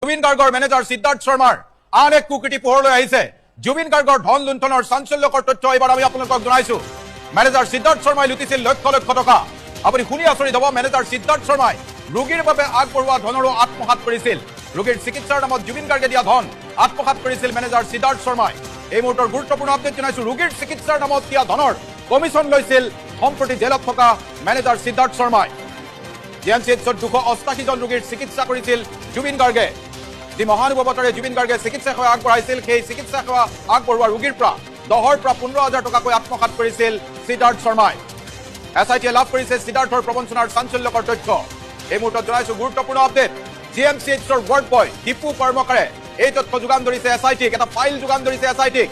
জুবিন গাৰ্গৰ মেনেজাৰ সিদ্ধাৰ্থ শৰ্মাৰ আন এক কুকৃতি পোহৰলৈ আহিছে। জুবিন গাৰ্গৰ ধন লুণ্ঠনৰ চাঞ্চল্যকৰ তথ্য এইবাৰ আমি আপোনালোকক জনাইছো। মেনেজাৰ সিদ্ধাৰ্থ শৰ্মাই লুটিছিল লক্ষ লক্ষ টকা। আপুনি শুনি আচৰিত হ'ব, মেনেজাৰ সিদ্ধাৰ্থ শৰ্মাই ৰোগীৰ বাবে আগবঢ়োৱা ধনৰো আত্মসাৎ কৰিছিল। ৰোগীৰ চিকিৎসাৰ নামত জুবিন গাৰ্গে দিয়া ধন আত্মসাৎ কৰিছিল মেনেজাৰ সিদ্ধাৰ্থ শৰ্মাই। এই মুহূৰ্তৰ গুৰুত্বপূৰ্ণ আপডেট জনাইছো। ৰোগীৰ চিকিৎসাৰ নামত দিয়া ধনৰ কমিশ্যন লৈছিল সম্প্ৰতি জেলত থকা মেনেজাৰ সিদ্ধাৰ্থ শৰ্মাই। জিএমচিএইচত 288 জন ৰোগীৰ চিকিৎসা কৰিছিল জুবিন গাৰ্গে। যি মহানুভৱতাৰে জুবিন গাৰ্গে চিকিৎসা সেৱা আগবঢ়াইছিল, সেই চিকিৎসা সেৱা আগবঢ়োৱা ৰোগীৰ পৰা 10ৰ পৰা 15,000 টকাকৈ আত্মসাৎ কৰিছিল সিদ্ধাৰ্থ শৰ্মাই। SITয়ে লাভ কৰিছে সিদ্ধাৰ্থৰ প্ৰবঞ্চনাৰ চাঞ্চল্যকৰ তথ্য। এই মুহূৰ্তত জনাইছো গুৰুত্বপূৰ্ণ আপডেট। জিএমচিএইচৰ ৱাৰ্ড বয় দীপু কৰ্মকাৰে এই তথ্য যোগান ধৰিছে SITক, এটা ফাইল যোগান ধৰিছে SITক।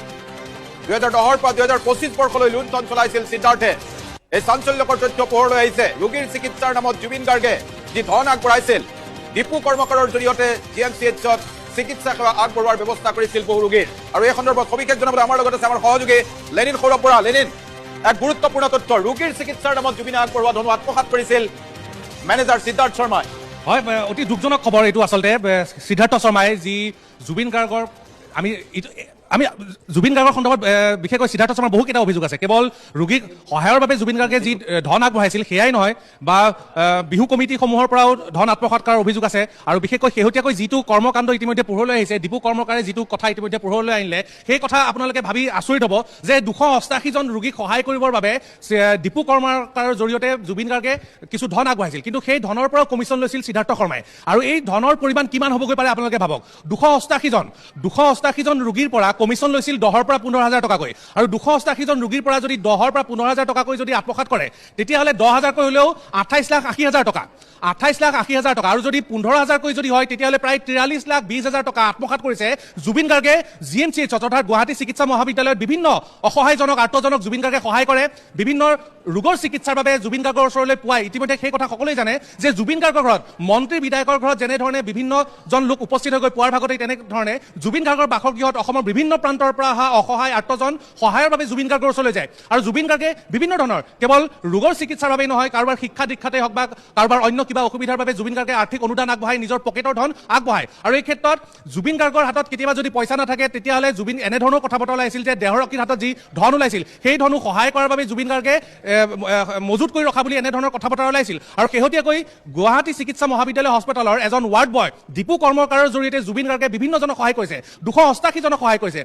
2010ৰ পৰা 2025 বৰ্ষলৈ লুণ্ঠন চলাইছিল সিদ্ধাৰ্থে। এই চাঞ্চল্যকৰ তথ্য পোহৰলৈ আহিছে। ৰোগীৰ চিকিৎসাৰ নামত জুবিন গাৰ্গে যি ধন আগবঢ়াইছিল, দীপু কৰ্মকাৰৰ জৰিয়তে জিএমচিএইচত চিকিৎসা সেৱা আগবঢ়োৱাৰ ব্যৱস্থা কৰিছিল বহু ৰোগীৰ। আৰু এই সন্দৰ্ভত সবিশেষ জনাবলৈ আমাৰ লগত আছে আমাৰ সহযোগী লেনিন সৌৰভ বৰা। লেনিন, এক গুৰুত্বপূৰ্ণ তথ্য, ৰোগীৰ চিকিৎসাৰ নামত জুবিনে আগবঢ়োৱা ধন আত্মসাৎ কৰিছিল মেনেজাৰ সিদ্ধাৰ্থ শৰ্মাই। হয়, অতি দুখজনক খবৰ এইটো। আচলতে সিদ্ধাৰ্থ শৰ্মাই যি জুবিন গাৰ্গৰ আমি জুবিন গাৰ্গৰ সন্দৰ্ভত বিশেষকৈ সিদ্ধাৰ্থ শৰ্মাৰ বহুকেইটা অভিযোগ আছে। কেৱল ৰোগীক সহায়ৰ বাবে জুবিন গাৰ্গে যি ধন আগবঢ়াইছিল সেয়াই নহয়, বা বিহু কমিটিসমূহৰ পৰাও ধন আত্মসাৎ কৰাৰ অভিযোগ আছে। আৰু বিশেষকৈ শেহতীয়াকৈ যিটো কৰ্মকাণ্ড ইতিমধ্যে পোহৰলৈ আহিছে, দীপু কৰ্মকাৰে যিটো কথা ইতিমধ্যে পোহৰলৈ আনিলে, সেই কথা আপোনালোকে ভাবি আচৰিত হ'ব যে 288 জন ৰোগীক সহায় কৰিবৰ বাবে দীপু কৰ্মকাৰৰ জৰিয়তে জুবিন গাৰ্গে কিছু ধন আগবঢ়াইছিল, কিন্তু সেই ধনৰ পৰাও কমিশ্যন লৈছিল সিদ্ধাৰ্থ শৰ্মাই। আৰু এই ধনৰ পৰিমাণ কিমান হ'বগৈ পাৰে আপোনালোকে ভাবক। 288 জন ৰোগীৰ পৰা কমিশ্যন লৈছিল 10ৰ পৰা 15,000 টকাকৈ। আৰু 288 জন ৰোগীৰ পৰা যদি 10ৰ পৰা 15,000 টকাকৈ যদি আত্মসাৎ কৰে, তেতিয়াহ'লে 10,000কৈ হ'লেও 28,80,000 টকা। 28,80,000 টকা। আৰু যদি 15,000কৈ যদি হয়, তেতিয়াহ'লে প্ৰায় 43,20,000 টকা আত্মসাৎ কৰিছে জুবিন গাৰ্গে জিএমচিএইচত, অৰ্থাৎ গুৱাহাটী চিকিৎসা মহাবিদ্যালয়ত বিভিন্ন অসহায়জনক আৰ্তজনক জুবিন গাৰ্গে সহায় কৰে। বিভিন্ন ৰোগৰ চিকিৎসাৰ বাবে জুবিন গাৰ্গৰ ওচৰলৈ পুৱাই ইতিমধ্যে সেই কথা সকলোৱে জানে যে জুবিন গাৰ্গৰ ঘৰত, মন্ত্ৰী বিধায়কৰ ঘৰত যেনেধৰণে বিভিন্নজন লোক উপস্থিত হৈ গৈ পোৱাৰ ভাগতেই তেনেধৰণে জুবিন গাৰ্গৰ বাসগৃহত অসমৰ বিভিন্ন প্ৰান্তৰ পৰা অহা অসহায় আৰ্তজন সহায়ৰ বাবে জুবিন গাৰ্গৰ ওচৰলৈ যায়। আৰু জুবিন গাৰ্গে বিভিন্ন ধৰণৰ কেৱল ৰোগৰ চিকিৎসাৰ বাবেই নহয়, কাৰোবাৰ শিক্ষা দীক্ষাতেই হওক বা কাৰোবাৰ অন্য কিবা অসুবিধাৰ বাবে জুবিন গাৰ্গে আৰ্থিক অনুদান আগবঢ়াই নিজৰ পকেটৰ ধন আগবঢ়ায়। আৰু এই ক্ষেত্ৰত জুবিন গাৰ্গৰ হাতত কেতিয়াবা যদি পইচা নাথাকে, তেতিয়াহ'লে জুবিন এনেধৰণৰ কথা বতৰা ওলাইছিল যে দেহৰক্ষীৰ হাতত যি ধন ওলাইছিল, সেই ধনো সহায় কৰাৰ বাবে জুবিন গাৰ্গে মজুত কৰি ৰখা বুলি এনেধৰণৰ কথা বতৰা ওলাইছিল। আৰু শেহতীয়াকৈ গুৱাহাটী চিকিৎসা মহাবিদ্যালয় হস্পিটেলৰ এজন ৱাৰ্ড বয় দীপু কৰ্মকাৰৰ জৰিয়তে জুবিন গাৰ্গে বিভিন্নজনক সহায় কৰিছে, 288 জনক সহায় কৰিছে।